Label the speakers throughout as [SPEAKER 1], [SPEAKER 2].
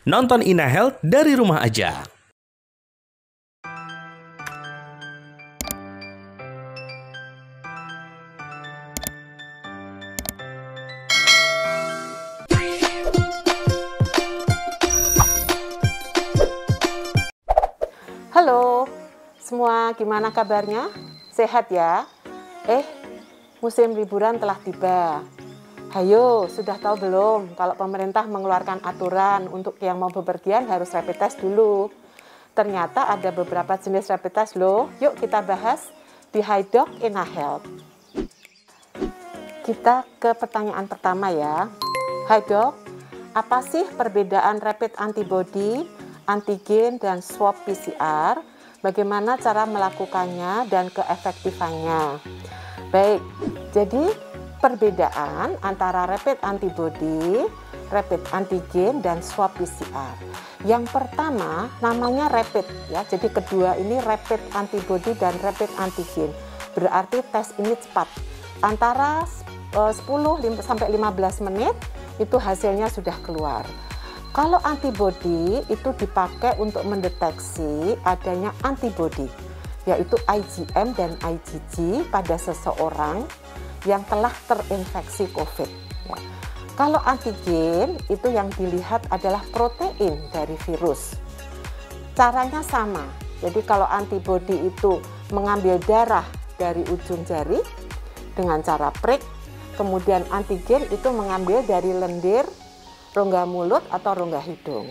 [SPEAKER 1] Nonton Ina Health dari rumah aja.
[SPEAKER 2] Halo semua, gimana kabarnya? Sehat ya? Musim liburan telah tiba. Hayo, sudah tahu belum kalau pemerintah mengeluarkan aturan untuk yang mau bepergian harus rapid test dulu. Ternyata ada beberapa jenis rapid test loh. Yuk kita bahas di HiDoc Ina Health. Kita ke pertanyaan pertama ya. Hai dok, apa sih perbedaan rapid antibody, antigen, dan swab PCR? Bagaimana cara melakukannya dan keefektifannya? Baik, jadi perbedaan antara rapid antibody, rapid antigen, dan swab PCR. Yang pertama namanya rapid ya, jadi kedua ini rapid antibody dan rapid antigen. Berarti tes ini cepat, antara 10-15 menit itu hasilnya sudah keluar. Kalau antibody itu dipakai untuk mendeteksi adanya antibody, yaitu IgM dan IgG pada seseorang yang telah terinfeksi COVID. Ya. Kalau antigen itu yang dilihat adalah protein dari virus. Caranya sama, jadi kalau antibody itu mengambil darah dari ujung jari dengan cara prik, kemudian antigen itu mengambil dari lendir, rongga mulut atau rongga hidung.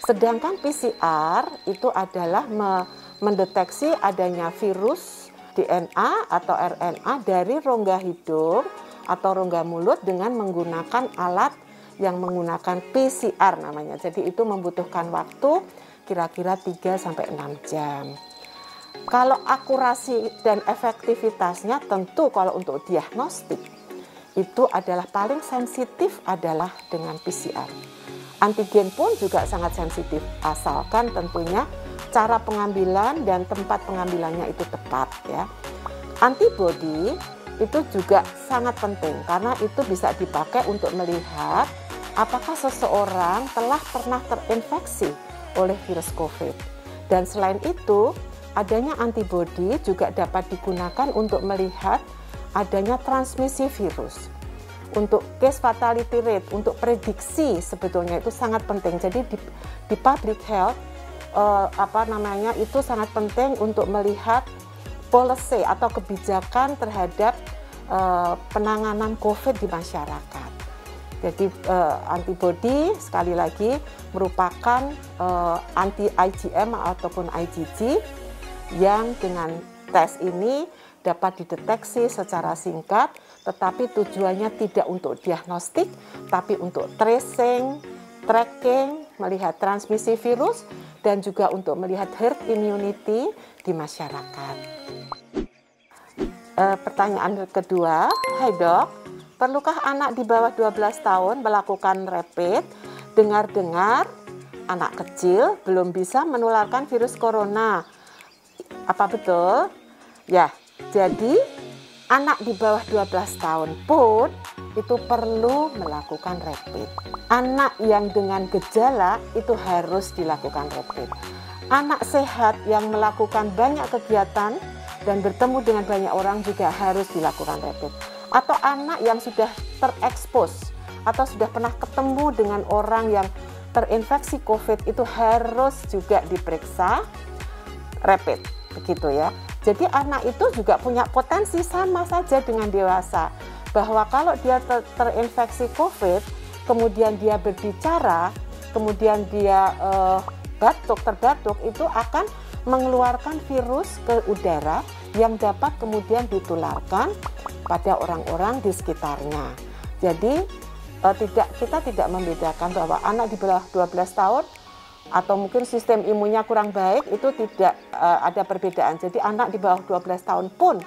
[SPEAKER 2] Sedangkan PCR itu adalah mendeteksi adanya virus, DNA atau RNA dari rongga hidung atau rongga mulut dengan menggunakan alat yang menggunakan PCR namanya. Jadi itu membutuhkan waktu kira-kira 3-6 jam. Kalau akurasi dan efektivitasnya tentu kalau untuk diagnostik itu adalah paling sensitif adalah dengan PCR. Antigen pun juga sangat sensitif, asalkan tentunya cara pengambilan dan tempat pengambilannya itu tepat ya. Antibody itu juga sangat penting karena itu bisa dipakai untuk melihat apakah seseorang telah pernah terinfeksi oleh virus COVID. Dan selain itu, adanya antibody juga dapat digunakan untuk melihat adanya transmisi virus. Untuk case fatality rate, untuk prediksi sebetulnya itu sangat penting. Jadi di public health itu sangat penting untuk melihat policy atau kebijakan terhadap penanganan COVID di masyarakat. Jadi antibody sekali lagi merupakan anti IgM ataupun IgG yang dengan tes ini dapat dideteksi secara singkat, tetapi tujuannya tidak untuk diagnostik, tapi untuk tracing, tracking, melihat transmisi virus, dan juga untuk melihat herd immunity di masyarakat. Pertanyaan kedua, hai dok, perlukah anak di bawah 12 tahun melakukan rapid? Dengar-dengar anak kecil belum bisa menularkan virus corona. Apa betul? Ya. Jadi anak di bawah 12 tahun pun itu perlu melakukan rapid. Anak yang dengan gejala itu harus dilakukan rapid. Anak sehat yang melakukan banyak kegiatan dan bertemu dengan banyak orang juga harus dilakukan rapid. Atau anak yang sudah terekspos atau sudah pernah ketemu dengan orang yang terinfeksi COVID itu harus juga diperiksa rapid, begitu ya. Jadi anak itu juga punya potensi sama saja dengan dewasa, bahwa kalau dia terinfeksi COVID, kemudian dia berbicara, kemudian dia terbatuk, itu akan mengeluarkan virus ke udara yang dapat kemudian ditularkan pada orang-orang di sekitarnya. Jadi kita tidak membedakan bahwa anak di bawah 12 tahun atau mungkin sistem imunnya kurang baik, itu tidak ada perbedaan. Jadi anak di bawah 12 tahun pun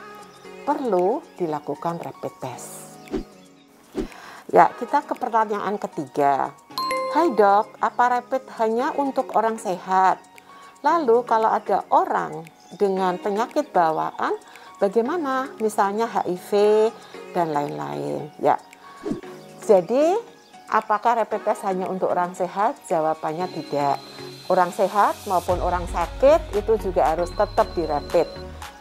[SPEAKER 2] perlu dilakukan rapid test. Ya, kita ke pertanyaan ketiga. Hai dok, apa rapid hanya untuk orang sehat? Lalu kalau ada orang dengan penyakit bawaan, bagaimana? Misalnya HIV dan lain-lain. Ya, jadi Apakah rapid test hanya untuk orang sehat? Jawabannya tidak. Orang sehat maupun orang sakit itu juga harus tetap di rapid.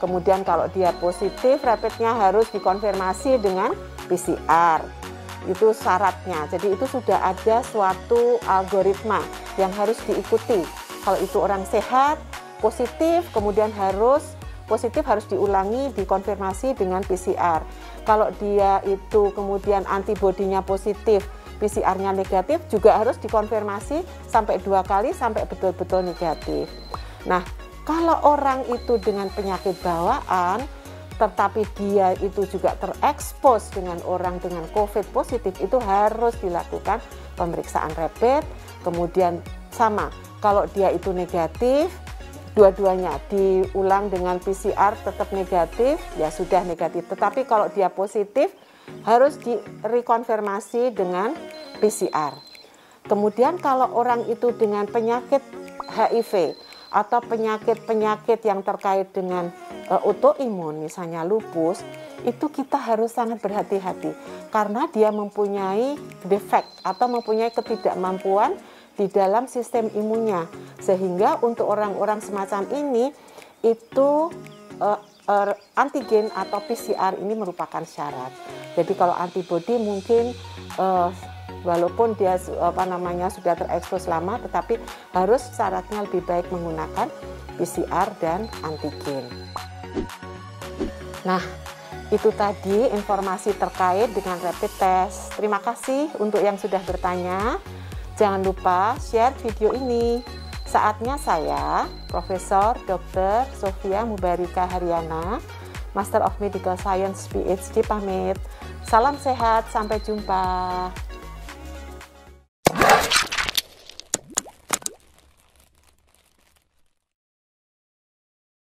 [SPEAKER 2] Kemudian kalau dia positif, rapidnya harus dikonfirmasi dengan PCR. Itu syaratnya. Jadi itu sudah ada suatu algoritma yang harus diikuti. Kalau itu orang sehat, positif, kemudian harus diulangi, dikonfirmasi dengan PCR. Kalau dia itu kemudian antibodinya positif, PCR-nya negatif, juga harus dikonfirmasi sampai 2 kali sampai betul-betul negatif. Nah, kalau orang itu dengan penyakit bawaan, tetapi dia itu juga terekspos dengan orang dengan COVID positif, itu harus dilakukan pemeriksaan rapid. Kemudian sama, kalau dia itu negatif, dua-duanya diulang dengan PCR tetap negatif, ya sudah negatif. Tetapi kalau dia positif, harus direkonfirmasi dengan PCR. Kemudian kalau orang itu dengan penyakit HIV atau penyakit-penyakit yang terkait dengan autoimun, misalnya lupus, itu kita harus sangat berhati-hati karena dia mempunyai defek atau mempunyai ketidakmampuan di dalam sistem imunnya, sehingga untuk orang-orang semacam ini itu antigen atau PCR ini merupakan syarat. Jadi kalau antibodi mungkin walaupun dia sudah terekspos lama, tetapi harus syaratnya lebih baik menggunakan PCR dan antigen. Nah, itu tadi informasi terkait dengan rapid test. Terima kasih untuk yang sudah bertanya. Jangan lupa share video ini. Saatnya saya, Profesor Dr. Sofia Mubarika Haryana, Master of Medical Science PhD pamit. Salam sehat, sampai jumpa.